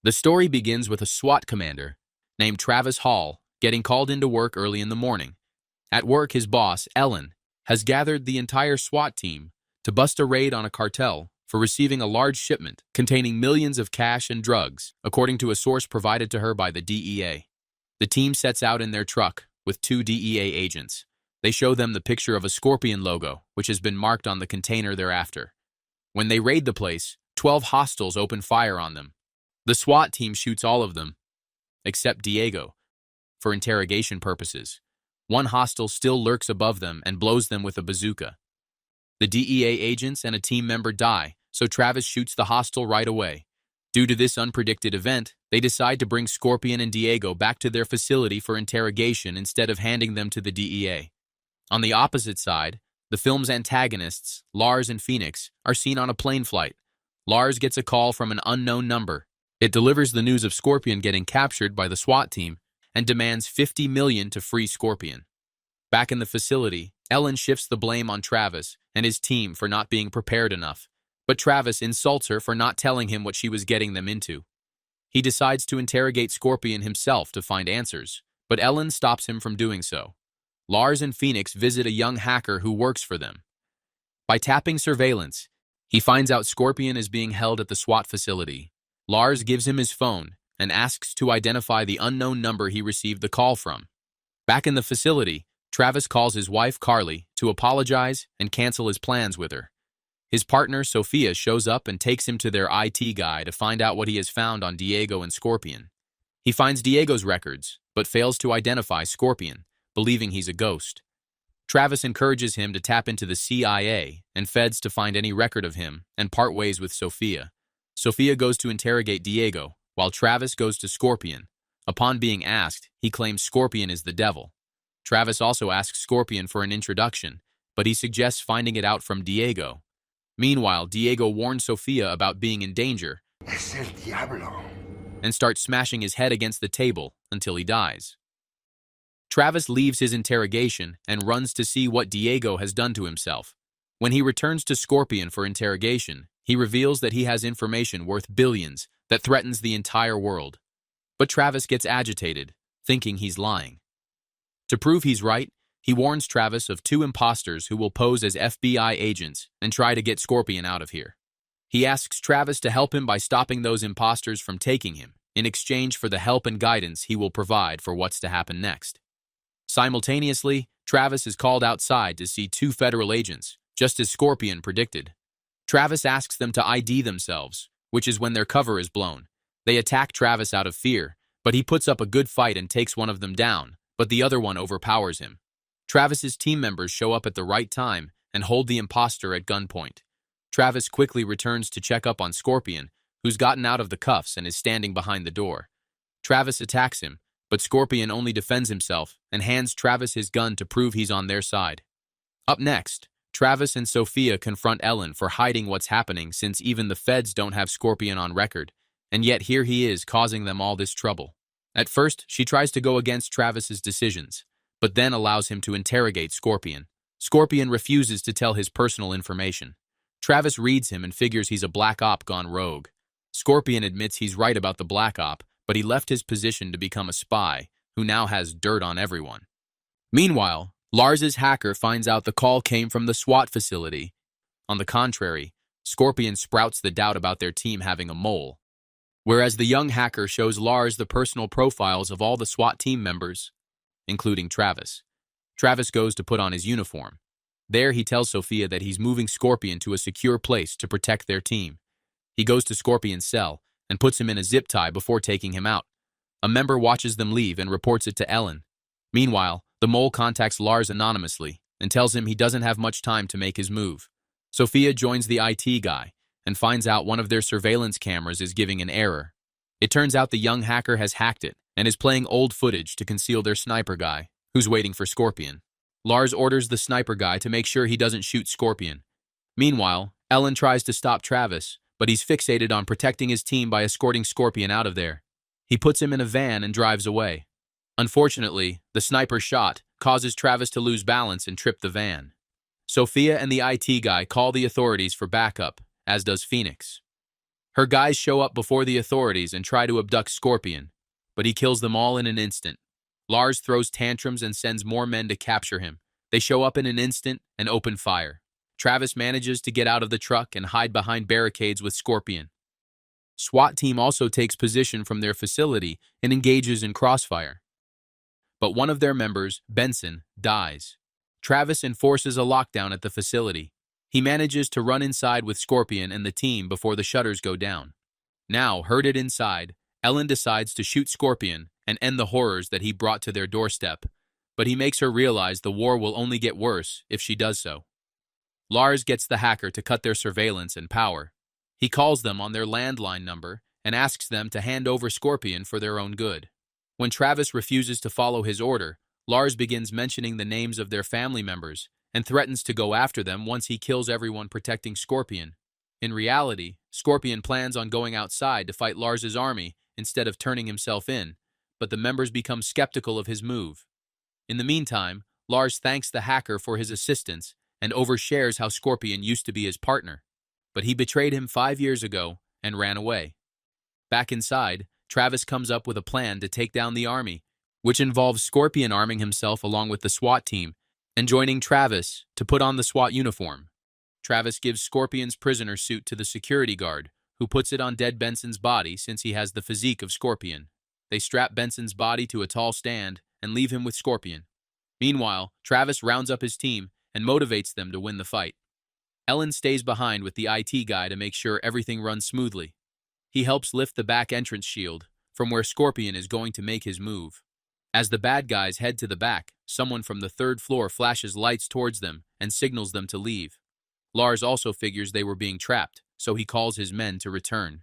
The story begins with a SWAT commander named Travis Hall getting called into work early in the morning. At work, his boss, Ellen, has gathered the entire SWAT team to bust a raid on a cartel for receiving a large shipment containing millions of cash and drugs, according to a source provided to her by the DEA. The team sets out in their truck with 2 DEA agents. They show them the picture of a scorpion logo, which has been marked on the container thereafter. When they raid the place, 12 hostiles open fire on them. The SWAT team shoots all of them, except Diego, for interrogation purposes. One hostile still lurks above them and blows them with a bazooka. The DEA agents and a team member die, so Travis shoots the hostile right away. Due to this unpredicted event, they decide to bring Scorpion and Diego back to their facility for interrogation instead of handing them to the DEA. On the opposite side, the film's antagonists, Lars and Phoenix, are seen on a plane flight. Lars gets a call from an unknown number. It delivers the news of Scorpion getting captured by the SWAT team and demands $50 million to free Scorpion. Back in the facility, Ellen shifts the blame on Travis and his team for not being prepared enough, but Travis insults her for not telling him what she was getting them into. He decides to interrogate Scorpion himself to find answers, but Ellen stops him from doing so. Lars and Phoenix visit a young hacker who works for them. By tapping surveillance, he finds out Scorpion is being held at the SWAT facility. Lars gives him his phone and asks to identify the unknown number he received the call from. Back in the facility, Travis calls his wife, Carly, to apologize and cancel his plans with her. His partner, Sophia, shows up and takes him to their IT guy to find out what he has found on Diego and Scorpion. He finds Diego's records, but fails to identify Scorpion, believing he's a ghost. Travis encourages him to tap into the CIA and feds to find any record of him and part ways with Sophia. Sophia goes to interrogate Diego, while Travis goes to Scorpion. Upon being asked, he claims Scorpion is the devil. Travis also asks Scorpion for an introduction, but he suggests finding it out from Diego. Meanwhile, Diego warns Sophia about being in danger Es el diablo. and starts smashing his head against the table until he dies. Travis leaves his interrogation and runs to see what Diego has done to himself. When he returns to Scorpion for interrogation, he reveals that he has information worth billions that threatens the entire world. But Travis gets agitated, thinking he's lying. To prove he's right, he warns Travis of 2 imposters who will pose as FBI agents and try to get Scorpion out of here. He asks Travis to help him by stopping those imposters from taking him, in exchange for the help and guidance he will provide for what's to happen next. Simultaneously, Travis is called outside to see 2 federal agents, just as Scorpion predicted. Travis asks them to ID themselves, which is when their cover is blown. They attack Travis out of fear, but he puts up a good fight and takes one of them down, but the other one overpowers him. Travis's team members show up at the right time and hold the imposter at gunpoint. Travis quickly returns to check up on Scorpion, who's gotten out of the cuffs and is standing behind the door. Travis attacks him, but Scorpion only defends himself and hands Travis his gun to prove he's on their side. Up next, Travis and Sophia confront Ellen for hiding what's happening since even the feds don't have Scorpion on record, and yet here he is causing them all this trouble. At first, she tries to go against Travis's decisions, but then allows him to interrogate Scorpion. Scorpion refuses to tell his personal information. Travis reads him and figures he's a black op gone rogue. Scorpion admits he's right about the black op, but he left his position to become a spy, who now has dirt on everyone. Meanwhile, Lars's hacker finds out the call came from the SWAT facility. On the contrary, Scorpion sprouts the doubt about their team having a mole. Whereas the young hacker shows Lars the personal profiles of all the SWAT team members, including Travis. Travis goes to put on his uniform. There he tells Sophia that he's moving Scorpion to a secure place to protect their team. He goes to Scorpion's cell and puts him in a zip tie before taking him out. A member watches them leave and reports it to Ellen. Meanwhile, the mole contacts Lars anonymously and tells him he doesn't have much time to make his move. Sophia joins the IT guy and finds out one of their surveillance cameras is giving an error. It turns out the young hacker has hacked it and is playing old footage to conceal their sniper guy, who's waiting for Scorpion. Lars orders the sniper guy to make sure he doesn't shoot Scorpion. Meanwhile, Ellen tries to stop Travis, but he's fixated on protecting his team by escorting Scorpion out of there. He puts him in a van and drives away. Unfortunately, the sniper shot causes Travis to lose balance and trip the van. Sophia and the IT guy call the authorities for backup, as does Phoenix. Her guys show up before the authorities and try to abduct Scorpion, but he kills them all in an instant. Lars throws tantrums and sends more men to capture him. They show up in an instant and open fire. Travis manages to get out of the truck and hide behind barricades with Scorpion. SWAT team also takes position from their facility and engages in crossfire. But one of their members, Benson, dies. Travis enforces a lockdown at the facility. He manages to run inside with Scorpion and the team before the shutters go down. Now, herded inside, Ellen decides to shoot Scorpion and end the horrors that he brought to their doorstep, but he makes her realize the war will only get worse if she does so. Lars gets the hacker to cut their surveillance and power. He calls them on their landline number and asks them to hand over Scorpion for their own good. When Travis refuses to follow his order, Lars begins mentioning the names of their family members and threatens to go after them once he kills everyone protecting Scorpion. In reality, Scorpion plans on going outside to fight Lars's army instead of turning himself in, but the members become skeptical of his move. In the meantime, Lars thanks the hacker for his assistance and overshares how Scorpion used to be his partner, but he betrayed him 5 years ago and ran away. Back inside, Travis comes up with a plan to take down the army, which involves Scorpion arming himself along with the SWAT team and joining Travis to put on the SWAT uniform. Travis gives Scorpion's prisoner suit to the security guard, who puts it on dead Benson's body since he has the physique of Scorpion. They strap Benson's body to a tall stand and leave him with Scorpion. Meanwhile, Travis rounds up his team and motivates them to win the fight. Ellen stays behind with the IT guy to make sure everything runs smoothly. He helps lift the back entrance shield from where Scorpion is going to make his move. As the bad guys head to the back, someone from the 3rd floor flashes lights towards them and signals them to leave. Lars also figures they were being trapped, so he calls his men to return.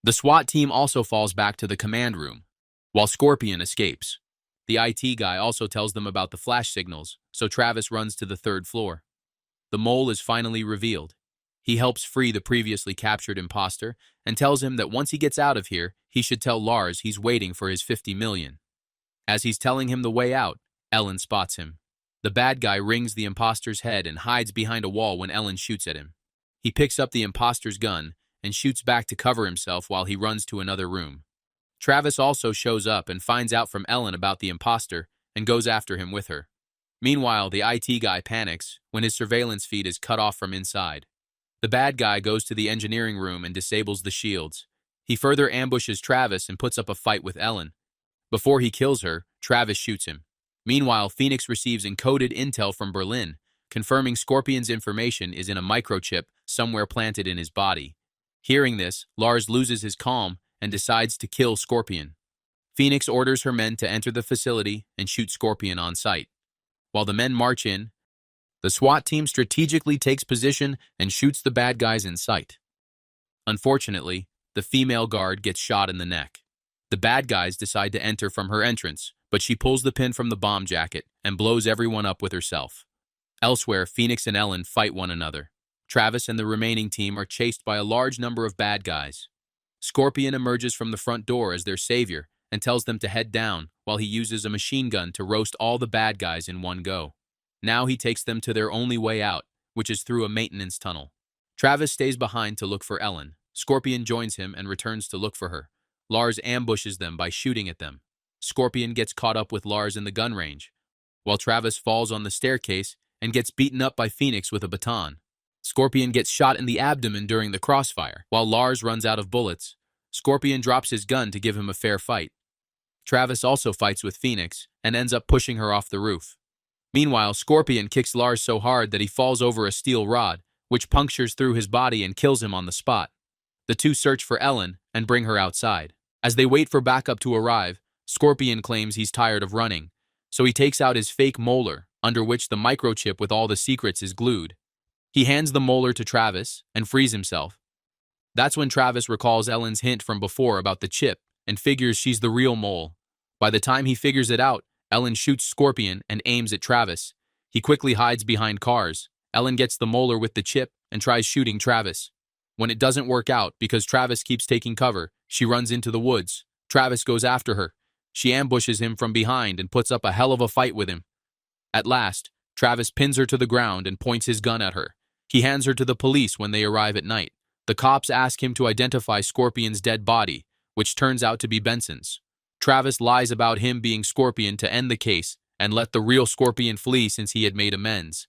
The SWAT team also falls back to the command room, while Scorpion escapes. The IT guy also tells them about the flash signals, so Travis runs to the 3rd floor. The mole is finally revealed. He helps free the previously captured imposter and tells him that once he gets out of here, he should tell Lars he's waiting for his 50 million. As he's telling him the way out, Ellen spots him. The bad guy rings the imposter's head and hides behind a wall when Ellen shoots at him. He picks up the imposter's gun and shoots back to cover himself while he runs to another room. Travis also shows up and finds out from Ellen about the imposter and goes after him with her. Meanwhile, the IT guy panics when his surveillance feed is cut off from inside. The bad guy goes to the engineering room and disables the shields. He further ambushes Travis and puts up a fight with Ellen. Before he kills her, Travis shoots him. Meanwhile, Phoenix receives encoded intel from Berlin, confirming Scorpion's information is in a microchip somewhere planted in his body. Hearing this, Lars loses his calm and decides to kill Scorpion. Phoenix orders her men to enter the facility and shoot Scorpion on sight. While the men march in, the SWAT team strategically takes position and shoots the bad guys in sight. Unfortunately, the female guard gets shot in the neck. The bad guys decide to enter from her entrance, but she pulls the pin from the bomb jacket and blows everyone up with herself. Elsewhere, Phoenix and Ellen fight one another. Travis and the remaining team are chased by a large number of bad guys. Scorpion emerges from the front door as their savior and tells them to head down while he uses a machine gun to roast all the bad guys in one go. Now he takes them to their only way out, which is through a maintenance tunnel. Travis stays behind to look for Ellen. Scorpion joins him and returns to look for her. Lars ambushes them by shooting at them. Scorpion gets caught up with Lars in the gun range, while Travis falls on the staircase and gets beaten up by Phoenix with a baton. Scorpion gets shot in the abdomen during the crossfire, while Lars runs out of bullets. Scorpion drops his gun to give him a fair fight. Travis also fights with Phoenix and ends up pushing her off the roof. Meanwhile, Scorpion kicks Lars so hard that he falls over a steel rod, which punctures through his body and kills him on the spot. The two search for Ellen and bring her outside. As they wait for backup to arrive, Scorpion claims he's tired of running, so he takes out his fake molar, under which the microchip with all the secrets is glued. He hands the molar to Travis and frees himself. That's when Travis recalls Ellen's hint from before about the chip and figures she's the real mole. By the time he figures it out, Ellen shoots Scorpion and aims at Travis. He quickly hides behind cars. Ellen gets the molar with the chip and tries shooting Travis. When it doesn't work out because Travis keeps taking cover, she runs into the woods. Travis goes after her. She ambushes him from behind and puts up a hell of a fight with him. At last, Travis pins her to the ground and points his gun at her. He hands her to the police when they arrive at night. The cops ask him to identify Scorpion's dead body, which turns out to be Benson's. Travis lies about him being Scorpion to end the case and let the real Scorpion flee since he had made amends.